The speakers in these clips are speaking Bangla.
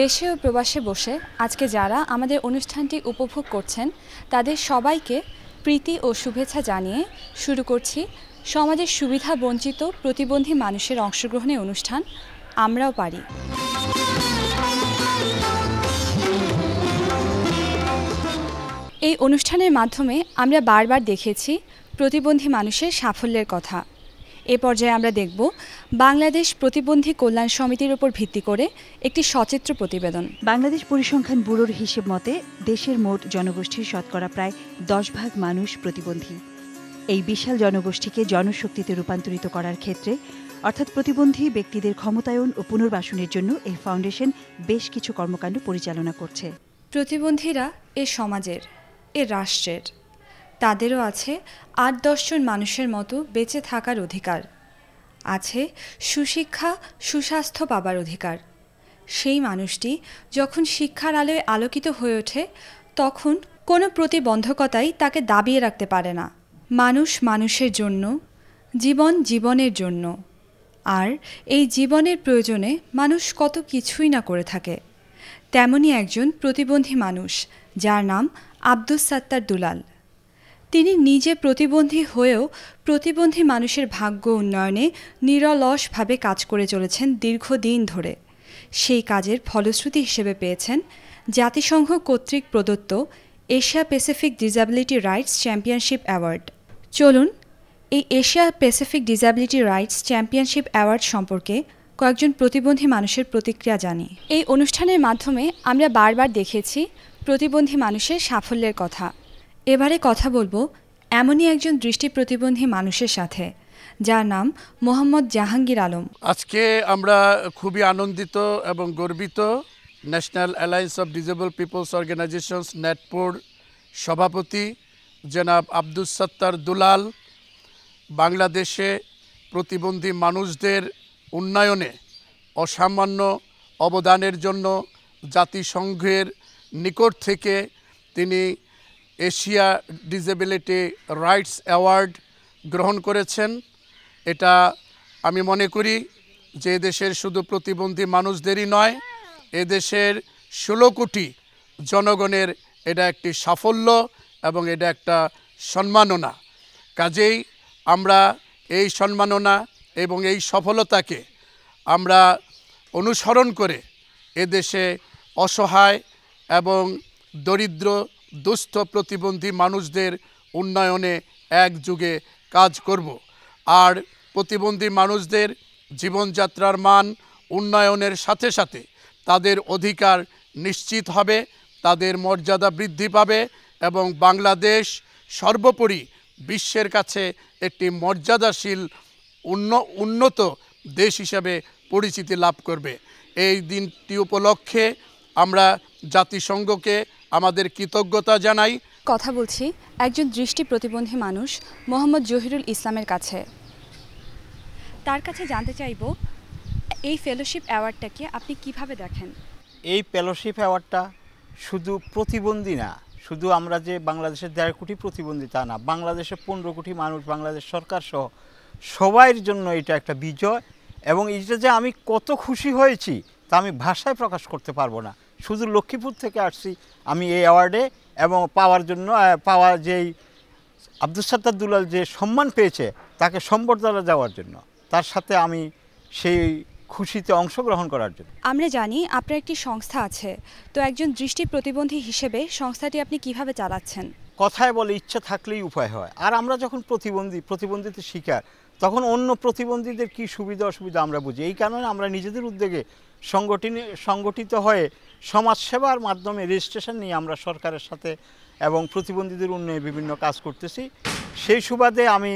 দেশে ও প্রবাসে বসে আজকে যারা আমাদের অনুষ্ঠানটি উপভোগ করছেন তাদের সবাইকে প্রীতি ও শুভেচ্ছা জানিয়ে শুরু করছি সমাজের সুবিধা বঞ্চিত প্রতিবন্ধী মানুষের অংশগ্রহণের অনুষ্ঠান আমরাও পারি। এই অনুষ্ঠানের মাধ্যমে আমরা বারবার দেখেছি প্রতিবন্ধী মানুষের সাফল্যের কথা। এ পর্যায়ে আমরা দেখব বাংলাদেশ প্রতিবন্ধী কল্যাণ সমিতির উপর ভিত্তি করে একটি সচিত্র প্রতিবেদন। বাংলাদেশ পরিসংখ্যান ব্যুরোর হিসেব মতে দেশের মোট জনগোষ্ঠীর শতকরা প্রায় 10% মানুষ প্রতিবন্ধী। এই বিশাল জনগোষ্ঠীকে জনশক্তিতে রূপান্তরিত করার ক্ষেত্রে অর্থাৎ প্রতিবন্ধী ব্যক্তিদের ক্ষমতায়ন ও পুনর্বাসনের জন্য এই ফাউন্ডেশন বেশ কিছু কর্মকাণ্ড পরিচালনা করছে। প্রতিবন্ধীরা এ সমাজের, এ রাষ্ট্রের, তাদেরও আছে 8-10 জন মানুষের মতো বেঁচে থাকার অধিকার, আছে সুশিক্ষা সুস্বাস্থ্য পাবার অধিকার। সেই মানুষটি যখন শিক্ষার আলোয় আলোকিত হয়ে ওঠে তখন কোনো প্রতিবন্ধকতাই তাকে দাবিয়ে রাখতে পারে না। মানুষ মানুষের জন্য, জীবন জীবনের জন্য, আর এই জীবনের প্রয়োজনে মানুষ কত কিছুই না করে থাকে। তেমনই একজন প্রতিবন্ধী মানুষ যার নাম আব্দুস সাত্তার দুলাল। তিনি নিজে প্রতিবন্ধী হয়েও প্রতিবন্ধী মানুষের ভাগ্য উন্নয়নে নিরলসভাবে কাজ করে চলেছেন দীর্ঘদিন ধরে। সেই কাজের ফলশ্রুতি হিসেবে পেয়েছেন জাতিসংঘ কর্তৃক প্রদত্ত Asia pacific disability rights championship award. চলুন এই Asia pacific disability rights championship award সম্পর্কে কয়েকজন প্রতিবন্ধী মানুষের প্রতিক্রিয়া জানি। এই অনুষ্ঠানের মাধ্যমে আমরা বারবার দেখেছি প্রতিবন্ধী মানুষের সাফল্যের কথা। এবারে কথা বলবো এমনই একজন দৃষ্টি প্রতিবন্ধী মানুষের সাথে যার নাম মোহাম্মদ জাহাঙ্গীর আলম। আজকে আমরা খুবই আনন্দিত এবং গর্বিত। National alliance of disable peoples organisations নেটপোর সভাপতি জনাব আব্দুস সাত্তার দুলাল বাংলাদেশে প্রতিবন্ধী মানুষদের উন্নয়নে অসামান্য অবদানের জন্য জাতিসংঘের নিকট থেকে তিনি এশিয়া ডিসেবিলিটি রাইটস অ্যাওয়ার্ড গ্রহণ করেছেন। এটা আমি মনে করি যে দেশের শুধু প্রতিবন্ধী মানুষদেরই নয়, এদেশের 16 কোটি জনগণের এটা একটি সাফল্য এবং এটা একটা সম্মাননা। কাজেই আমরা এই সম্মাননা এবং এই সফলতাকে আমরা অনুসরণ করে এদেশে অসহায় এবং দরিদ্র দুস্থ প্রতিবন্ধী মানুষদের উন্নয়নে একযোগে কাজ করব। আর প্রতিবন্ধী মানুষদের জীবনযাত্রার মান উন্নয়নের সাথে সাথে তাদের অধিকার নিশ্চিত হবে, তাদের মর্যাদা বৃদ্ধি পাবে এবং বাংলাদেশ সর্বোপরি বিশ্বের কাছে একটি মর্যাদাশীল উন্নত দেশ হিসাবে পরিচিতি লাভ করবে। এই দিনটি উপলক্ষে আমরা জাতিসংঘকে আমাদের কৃতজ্ঞতা জানাই। কথা বলছি একজন দৃষ্টি প্রতিবন্ধী মানুষ মোহাম্মদ জহিরুল ইসলামের কাছে। তার কাছে জানতে চাইব এই ফেলোশিপ অ্যাওয়ার্ডটাকে আপনি কিভাবে দেখেন? এই ফেলোশিপ অ্যাওয়ার্ডটা শুধু প্রতিবন্ধী না, শুধু আমরা যে বাংলাদেশের 1.5 কোটি প্রতিবন্ধী তা না, বাংলাদেশের 15 কোটি মানুষ, বাংলাদেশ সরকার সহ সবাইয়ের জন্য এটা একটা বিজয়। এবং এটা যে আমি কত খুশি হয়েছি তা আমি ভাষায় প্রকাশ করতে পারবো না। শুধু লক্ষ্মীপুর থেকে আসছি আমি এই অ্যাওয়ার্ডে এবং পাওয়া যেই আব্দুস সাত্তার দুলাল যে সম্মান পেয়েছে তাকে সম্বর্ধনা দেওয়ার জন্য, তার সাথে আমি সেই খুশিতে অংশগ্রহণ করার জন্য। আমরা জানি আপনার একটি সংস্থা আছে, তো একজন দৃষ্টি প্রতিবন্ধী হিসেবে সংস্থাটি আপনি কিভাবে চালাচ্ছেন? কথায় বলে ইচ্ছা থাকলেই উপায় হয়। আর আমরা যখন প্রতিবন্ধিত শিকার, তখন অন্য প্রতিবন্ধীদের কি সুবিধা অসুবিধা আমরা বুঝি। এই কারণে আমরা নিজেদের উদ্যোগে সংগঠিত হয়ে সমাজসেবার মাধ্যমে রেজিস্ট্রেশন নিয়ে আমরা সরকারের সাথে এবং প্রতিবন্ধীদের উন্নয়নে বিভিন্ন কাজ করতেছি। সেই সুবাদে আমি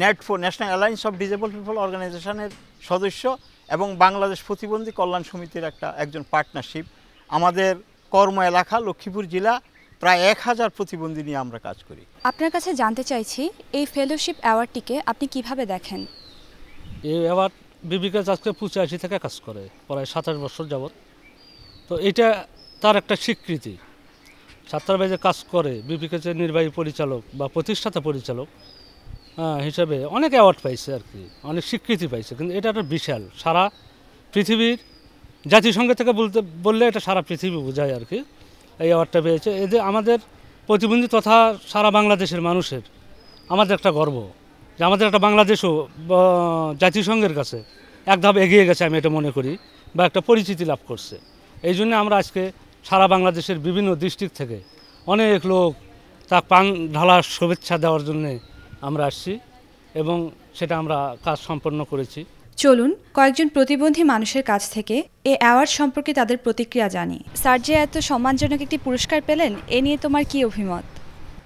NETPO national alliance of disable people অর্গানাইজেশনের সদস্য এবং বাংলাদেশ প্রতিবন্ধী কল্যাণ সমিতির একজন পার্টনারশিপ। আমাদের কর্ম এলাকা লক্ষ্মীপুর জেলা, প্রায় 1000 প্রতিবন্ধী নিয়ে আমরা কাজ করি। আপনার কাছে জানতে চাইছি এই ফেলোশিপ অ্যাওয়ার্ডটিকে আপনি কিভাবে দেখেন? এই অ্যাওয়ার্ড বিবিকাজ আজকে 85 থেকে কাজ করে, প্রায় 27 বছর যাবৎ। তো এটা তার একটা স্বীকৃতি। 7 বাজে কাজ করে বিবিকাজের নির্বাহী পরিচালক বা প্রতিষ্ঠাতা পরিচালক হিসাবে অনেক অ্যাওয়ার্ড পাইছে আর কি, অনেক স্বীকৃতি পাইছে। কিন্তু এটা একটা বিশাল, সারা পৃথিবীর জাতিসংঘ থেকে বললে এটা সারা পৃথিবী বোঝায় আর কি। এই অ্যাওয়ার্ডটা পেয়েছে, এতে আমাদের প্রতিবন্ধী তথা সারা বাংলাদেশের মানুষের আমাদের একটা গর্ব যে আমাদের একটা বাংলাদেশও জাতিসংঘের কাছে এক ধাপ এগিয়ে গেছে, আমি এটা মনে করি, বা একটা পরিচিতি লাভ করছে। এই জন্য আমরা আজকে সারা বাংলাদেশের বিভিন্ন ডিস্ট্রিক্ট থেকে অনেক লোক তার পান ঢালার শুভেচ্ছা দেওয়ার জন্যে আমরা আসছি এবং সেটা আমরা কাজ সম্পন্ন করেছি। চলুন কয়েকজন প্রতিবন্ধী মানুষের কাছ থেকে এই অ্যাওয়ার্ড সম্পর্কে তাদের প্রতিক্রিয়া জানি। স্যার যে এত সম্মানজনক একটি পুরস্কার পেলেন, এ নিয়ে তোমার কি অভিমত?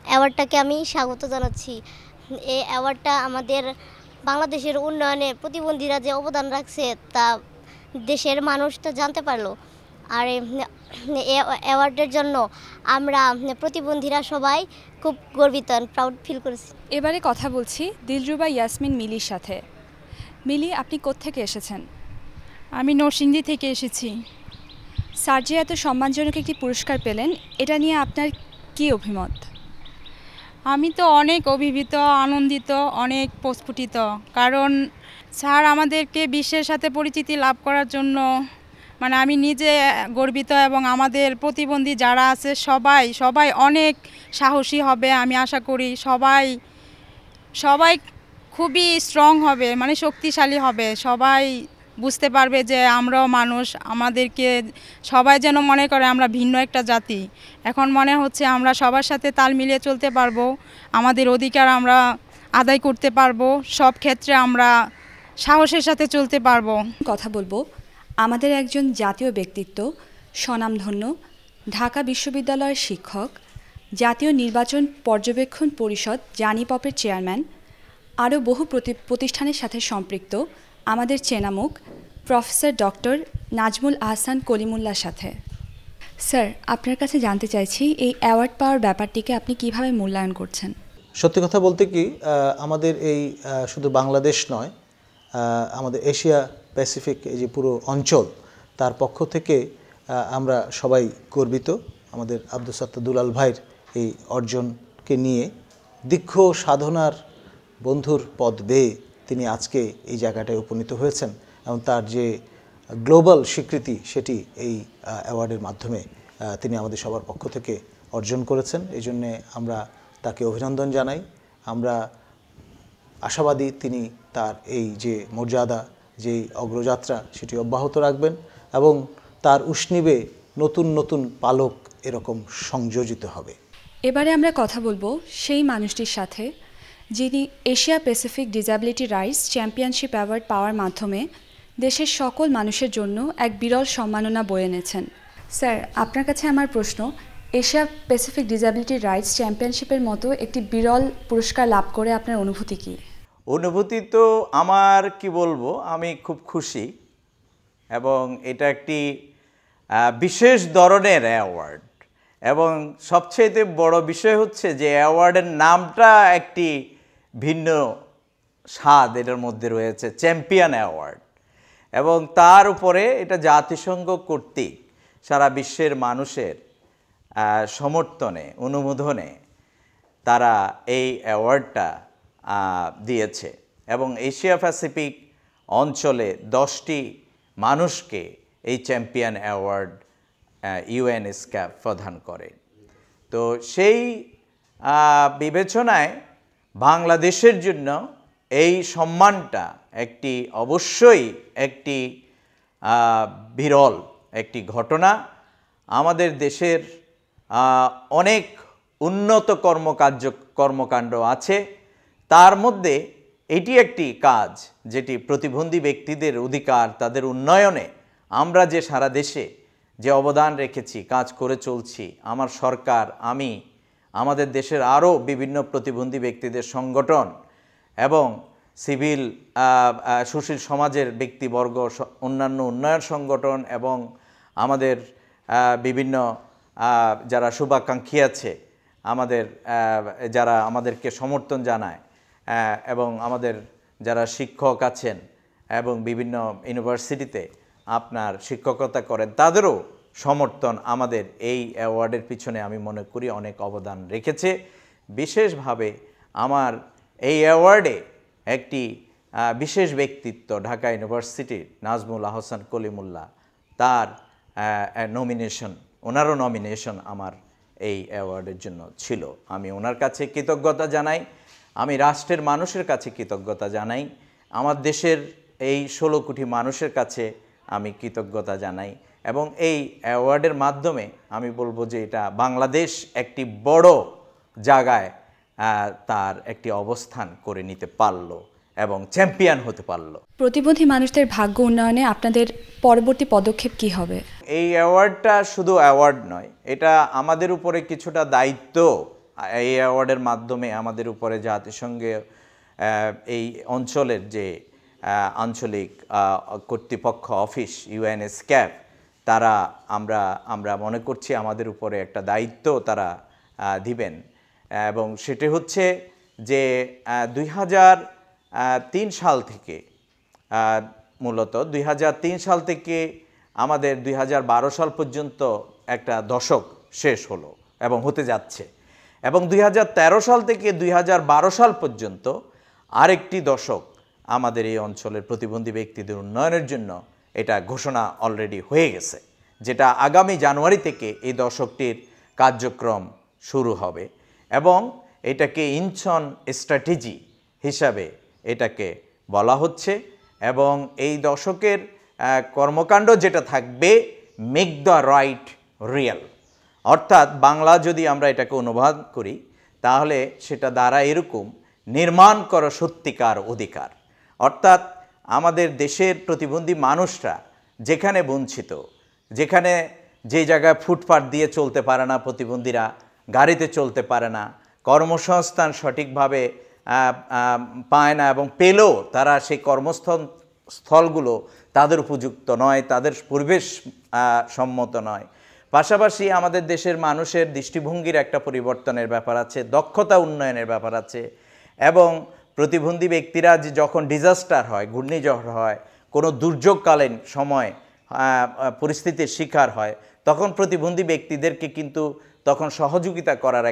অ্যাওয়ার্ডটাকে আমি স্বাগত জানাচ্ছি। এই অ্যাওয়ার্ডটা আমাদের বাংলাদেশের উন্নয়নে প্রতিবন্ধীরা যে অবদান রাখছে তা দেশের মানুষ তা জানতে পারলো। আর এই অ্যাওয়ার্ডের জন্য আমরা প্রতিবন্ধীরা সবাই খুব গর্বিত, প্রাউড ফিল করেছি। এবারে কথা বলছি দিলরুবা ইয়াসমিন মিলির সাথে। মিলি, আপনি কোত্থেকে এসেছেন? আমি নরসিংদী থেকে এসেছি। স্যার যে এত সম্মানজনক একটি পুরস্কার পেলেন, এটা নিয়ে আপনার কি অভিমত? আমি তো অনেক অভিভূত, আনন্দিত, অনেক প্রস্ফুটিত, কারণ স্যার আমাদেরকে বিশ্বের সাথে পরিচিতি লাভ করার জন্য মানে আমি নিজে গর্বিত এবং আমাদের প্রতিবন্ধী যারা আছে সবাই অনেক সাহসী হবে। আমি আশা করি সবাই খুবই স্ট্রং হবে, মানে শক্তিশালী হবে। সবাই বুঝতে পারবে যে আমরাও মানুষ, আমাদেরকে সবাই যেন মনে করে আমরা ভিন্ন একটা জাতি। এখন মনে হচ্ছে আমরা সবার সাথে তাল মিলিয়ে চলতে পারবো, আমাদের অধিকার আমরা আদায় করতে পারবো, সব ক্ষেত্রে আমরা সাহসের সাথে চলতে পারবো। কথা বলবো আমাদের একজন জাতীয় ব্যক্তিত্ব, স্বনামধন্য ঢাকা বিশ্ববিদ্যালয়ের শিক্ষক, জাতীয় নির্বাচন পর্যবেক্ষণ পরিষদ জানিপপের চেয়ারম্যান, আরও বহু প্রতিষ্ঠানের সাথে সম্পৃক্ত আমাদের চেনামুখ প্রফেসর ডক্টর নাজমুল আহসান কলিমুল্লার সাথে। স্যার, আপনার কাছে জানতে চাইছি এই অ্যাওয়ার্ড পাওয়ার ব্যাপারটিকে আপনি কিভাবে মূল্যায়ন করছেন? সত্যি কথা বলতে কি, আমাদের এই শুধু বাংলাদেশ নয়, আমাদের এশিয়া প্যাসিফিক এই যে পুরো অঞ্চল, তার পক্ষ থেকে আমরা সবাই গর্বিত। আমাদের আব্দুস সাত্তার দুলাল ভাইয়ের এই অর্জনকে নিয়ে দীর্ঘ সাধনার বন্ধুর পদ বেয়ে তিনি আজকে এই জায়গাটায় উপনীত হয়েছেন এবং তার যে গ্লোবাল স্বীকৃতি সেটি এই অ্যাওয়ার্ডের মাধ্যমে তিনি আমাদের সবার পক্ষ থেকে অর্জন করেছেন। এই জন্যে আমরা তাকে অভিনন্দন জানাই। আমরা আশাবাদী তিনি তার এই যে মর্যাদা, যেই অগ্রযাত্রা সেটি অব্যাহত রাখবেন এবং তার উষ্ণিবে নতুন নতুন পালক এরকম সংযোজিত হবে। এবারে আমরা কথা বলবো সেই মানুষটির সাথে যিনি Asia pacific disability rights championship award পাওয়ার মাধ্যমে দেশের সকল মানুষের জন্য এক বিরল সম্মাননা বয়ে এনেছেন। স্যার, আপনার কাছে আমার প্রশ্ন, এশিয়া প্যাসিফিক ডিসএবিলিটি রাইটস চ্যাম্পিয়নশিপের মতো একটি বিরল পুরস্কার লাভ করে আপনার অনুভূতি কী? অনুভূতি তো আমার কি বলবো, আমি খুব খুশি এবং এটা একটি বিশেষ ধরনের অ্যাওয়ার্ড এবং সবচেয়ে বড় বিষয় হচ্ছে যে অ্যাওয়ার্ডের নামটা একটি ভিন্ন স্বাদ এটার মধ্যে রয়েছে, চ্যাম্পিয়ন অ্যাওয়ার্ড, এবং তার উপরে এটা জাতিসংঘ কর্তৃক সারা বিশ্বের মানুষের সমর্থনে অনুমোদনে তারা এই অ্যাওয়ার্ডটা দিয়েছে এবং এশিয়া প্যাসিফিক অঞ্চলে 10টি মানুষকে এই চ্যাম্পিয়ন অ্যাওয়ার্ড ইউএনএসক্যাপ প্রদান করে। তো সেই বিবেচনায় বাংলাদেশের জন্য এই সম্মানটা একটি অবশ্যই একটি বিরল একটি ঘটনা। আমাদের দেশের অনেক উন্নত কর্মকাণ্ড আছে, তার মধ্যে এটি একটি কাজ যেটি প্রতিবন্ধী ব্যক্তিদের অধিকার, তাদের উন্নয়নে আমরা যে সারা দেশে যে অবদান রেখেছি, কাজ করে চলছি, আমার সরকার, আমি, আমাদের দেশের আরও বিভিন্ন প্রতিবন্ধী ব্যক্তিদের সংগঠন এবং সিভিল সুশীল সমাজের ব্যক্তিবর্গ, অন্যান্য উন্নয়ন সংগঠন এবং আমাদের বিভিন্ন যারা শুভাকাঙ্ক্ষী আছে, আমাদের যারা আমাদেরকে সমর্থন জানায় এবং আমাদের যারা শিক্ষক আছেন এবং বিভিন্ন ইউনিভার্সিটিতে আপনার শিক্ষকতা করেন, তাদেরও সমর্থন আমাদের এই অ্যাওয়ার্ডের পিছনে আমি মনে করি অনেক অবদান রেখেছে। বিশেষভাবে আমার এই অ্যাওয়ার্ডে একটি বিশেষ ব্যক্তিত্ব ঢাকা ইউনিভার্সিটির নাজমুল আহসান কলিমুল্লাহ, তার নমিনেশন, ওনারও নমিনেশন আমার এই অ্যাওয়ার্ডের জন্য ছিল। আমি ওনার কাছে কৃতজ্ঞতা জানাই, আমি রাষ্ট্রের মানুষের কাছে কৃতজ্ঞতা জানাই, আমার দেশের এই 16 কোটি মানুষের কাছে আমি কৃতজ্ঞতা জানাই। এবং এই অ্যাওয়ার্ডের মাধ্যমে আমি বলবো যে এটা বাংলাদেশ একটি বড় জায়গায় তার একটি অবস্থান করে নিতে পারলো এবং চ্যাম্পিয়ন হতে পারলো। প্রতিবন্ধী মানুষদের ভাগ্য উন্নয়নে আপনাদের পরবর্তী পদক্ষেপ কি হবে? এই অ্যাওয়ার্ডটা শুধু অ্যাওয়ার্ড নয়, এটা আমাদের উপরে কিছুটা দায়িত্ব। এই অ্যাওয়ার্ডের মাধ্যমে আমাদের উপরে জাতিসংঘে এই অঞ্চলের যে আঞ্চলিক কর্তৃপক্ষ অফিস UNESCAP, তারা আমরা মনে করছি আমাদের উপরে একটা দায়িত্ব তারা দিবেন। এবং সেটি হচ্ছে যে 2003 সাল থেকে, মূলত 2003 সাল থেকে আমাদের 2012 সাল পর্যন্ত একটা দশক শেষ হলো এবং হতে যাচ্ছে, এবং 2013 সাল থেকে 2012 সাল পর্যন্ত আরেকটি দশক আমাদের এই অঞ্চলের প্রতিবন্ধী ব্যক্তিদের উন্নয়নের জন্য এটা ঘোষণা অলরেডি হয়ে গেছে, যেটা আগামী জানুয়ারি থেকে এই দশকটির কার্যক্রম শুরু হবে। এবং এটাকে ইনচন স্ট্র্যাটেজি হিসাবে এটাকে বলা হচ্ছে। এবং এই দশকের কর্মকাণ্ড যেটা থাকবে, মেক দ্য রাইট রিয়েল, অর্থাৎ বাংলা যদি আমরা এটাকে অনুবাদ করি তাহলে সেটা দ্বারা এরকম, নির্মাণ করো সত্যিকার অধিকার। অর্থাৎ আমাদের দেশের প্রতিবন্ধী মানুষরা যেখানে বঞ্চিত, যেখানে যে জায়গায় ফুটপাত দিয়ে চলতে পারে না, প্রতিবন্ধীরা গাড়িতে চলতে পারে না, কর্মসংস্থান সঠিকভাবে পায় না, এবং পেলেও তারা সেই কর্মস্থলগুলো তাদের উপযুক্ত নয়, তাদের পরিবেশ সম্মত নয়। পাশাপাশি আমাদের দেশের মানুষের দৃষ্টিভঙ্গির একটা পরিবর্তনের ব্যাপার আছে, দক্ষতা উন্নয়নের ব্যাপার আছে। এবং প্রতিবন্ধী ব্যক্তিরা যে যখন ডিজাস্টার হয়, ঘূর্ণিঝড় হয়, কোনো দুর্যোগকালীন সময় পরিস্থিতির শিকার হয়, তখন প্রতিবন্ধী ব্যক্তিদেরকে কিন্তু তখন সহযোগিতা করার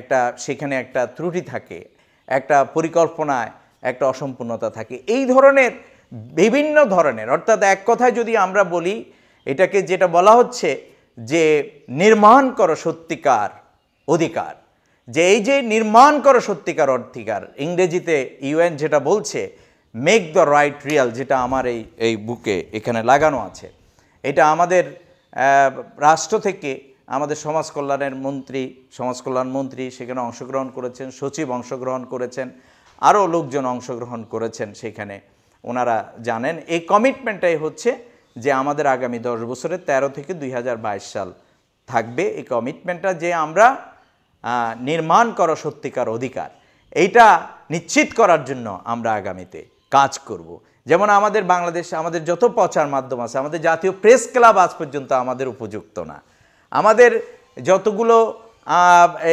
একটা সেখানে একটা ত্রুটি থাকে, একটা পরিকল্পনায় একটা অসম্পূর্ণতা থাকে। এই ধরনের বিভিন্ন ধরনের, অর্থাৎ এক কথায় যদি আমরা বলি, এটাকে যেটা বলা হচ্ছে যে নির্মাণ করো সত্যিকার অধিকার, যে এই যে নির্মাণ করো সত্যিকার অধিকার, ইংরেজিতে UN যেটা বলছে মেক দ্য রাইট রিয়েল, যেটা আমার এই বুকে এখানে লাগানো আছে, এটা আমাদের রাষ্ট্র থেকে আমাদের সমাজ কল্যাণ মন্ত্রী সেখানে অংশগ্রহণ করেছেন, সচিব অংশগ্রহণ করেছেন, আরও লোকজন অংশগ্রহণ করেছেন সেখানে। ওনারা জানেন এই কমিটমেন্টটাই হচ্ছে যে আমাদের আগামী 10 বছরের 13 থেকে 2022 সাল থাকবে এই কমিটমেন্টটা, যে আমরা নির্মাণ করো সত্যিকার অধিকার, এইটা নিশ্চিত করার জন্য আমরা আগামীতে কাজ করব। যেমন আমাদের বাংলাদেশে আমাদের যত প্রচার মাধ্যম আছে, আমাদের জাতীয় প্রেস ক্লাব আজ পর্যন্ত আমাদের উপযুক্ত না, আমাদের যতগুলো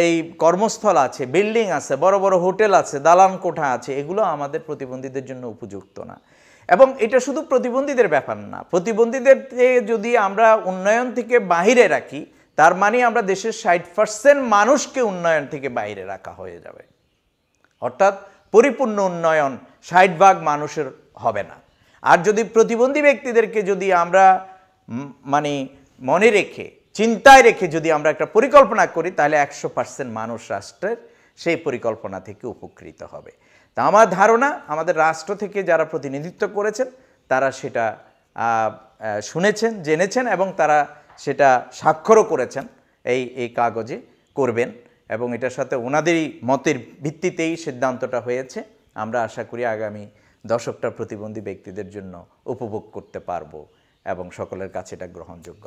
এই কর্মস্থল আছে, বিল্ডিং আছে, বড় বড় হোটেল আছে, দালান কোঠা আছে, এগুলো আমাদের প্রতিবন্ধীদের জন্য উপযুক্ত না। এবং এটা শুধু প্রতিবন্ধীদের ব্যাপার না, প্রতিবন্ধীদেরকে যদি আমরা উন্নয়ন থেকে বাহিরে রাখি, তার মানে আমরা দেশের 60% মানুষকে উন্নয়ন থেকে বাইরে রাখা হয়ে যাবে। অর্থাৎ পরিপূর্ণ উন্নয়ন 60% মানুষের হবে না। আর যদি প্রতিবন্ধী ব্যক্তিদেরকে যদি আমরা মনে রেখে, চিন্তায় রেখে যদি আমরা একটা পরিকল্পনা করি, তাহলে 100% মানুষ রাষ্ট্রের সেই পরিকল্পনা থেকে উপকৃত হবে। তা আমার ধারণা আমাদের রাষ্ট্র থেকে যারা প্রতিনিধিত্ব করেছেন তারা সেটা শুনেছেন, জেনেছেন, এবং তারা সেটা স্বাক্ষরও করেছেন, এই কাগজে করবেন, এবং এটার সাথে ওনাদেরই মতের ভিত্তিতেই সিদ্ধান্তটা হয়েছে। আমরা আশা করি আগামী দশকটা প্রতিবন্ধী ব্যক্তিদের জন্য উপভোগ করতে পারবো এবং সকলের কাছে এটা গ্রহণযোগ্য।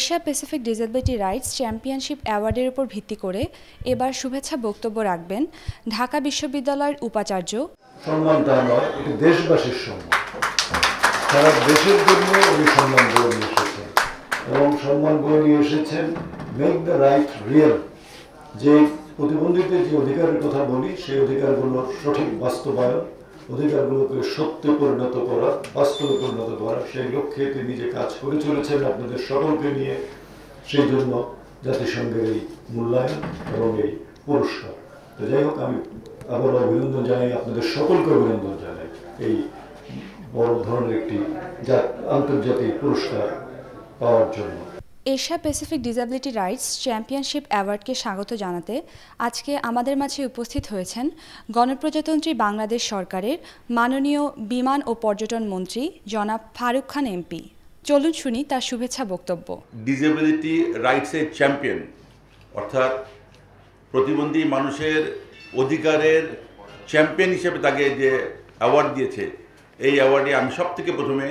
Asia pacific disability rights championship অ্যাওয়ার্ডের উপর ভিত্তি করে এবার শুভেচ্ছা বক্তব্য রাখবেন ঢাকা বিশ্ববিদ্যালয়ের উপাচার্য। সম্মানটা নয়, এটি দেশবাসীর সম্মান, সারা দেশের জন্য উনি সম্মান বয়ে নিয়ে এসেছেন এবং সম্মান বয়ে নিয়ে এসেছেন মেক দ্য রাইট রিয়েল। যে প্রতিবন্ধীদের যে অধিকারের কথা বলি সেই অধিকারগুলোর সঠিক বাস্তবায়ন, অধিকারগুলোকে সত্যে পরিণত করা, বাস্তবে পরিণত করা, সেই লক্ষ্যে তিনি যে কাজ করে চলেছেন আপনাদের সকলকে নিয়ে, সেই জন্য জাতিসংঘের এই মূল্যায়ন এবং এই পুরস্কার। তো যাই হোক, আমি আবার অভিনন্দন জানাই, আপনাদের সকলকে অভিনন্দন জানাই এই বড় ধরনের একটি আন্তর্জাতিক পুরস্কার পাওয়ার জন্য। Asia pacific disability rights championship অ্যাওয়ার্ডকে স্বাগত জানাতে আজকে আমাদের মাঝে উপস্থিত হয়েছেন গণপ্রজাতন্ত্রী বাংলাদেশ সরকারের মাননীয় বিমান ও পর্যটন মন্ত্রী জনাব ফারুক খান এমপি। চলুন শুনি তার শুভেচ্ছা বক্তব্য। ডিসেবিলিটি রাইটসের চ্যাম্পিয়ন অর্থাৎ প্রতিবন্ধী মানুষের অধিকারের চ্যাম্পিয়ন হিসেবে তাকে যে অ্যাওয়ার্ড দিয়েছে, এই অ্যাওয়ার্ডে আমি সবথেকে প্রথমে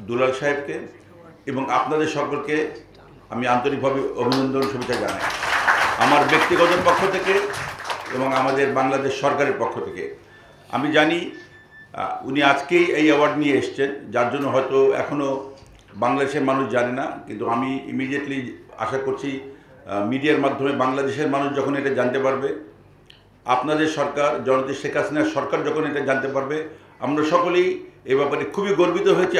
দুলাল সাহেবকে এবং আপনাদের সকলকে আমি আন্তরিকভাবে অভিনন্দন শুভেচ্ছা জানাই আমার ব্যক্তিগত পক্ষ থেকে এবং আমাদের বাংলাদেশ সরকারের পক্ষ থেকে। আমি জানি উনি আজকেই এই অ্যাওয়ার্ড নিয়ে এসছেন, যার জন্য হয়তো এখনও বাংলাদেশের মানুষ জানে না, কিন্তু আমি ইমিডিয়েটলি আশা করছি মিডিয়ার মাধ্যমে বাংলাদেশের মানুষ যখন এটা জানতে পারবে, আপনাদের সরকার জননেত্রী শেখ হাসিনার সরকার যখন এটা জানতে পারবে, আমরা সকলেই এ ব্যাপারে খুবই গর্বিত হয়েছি।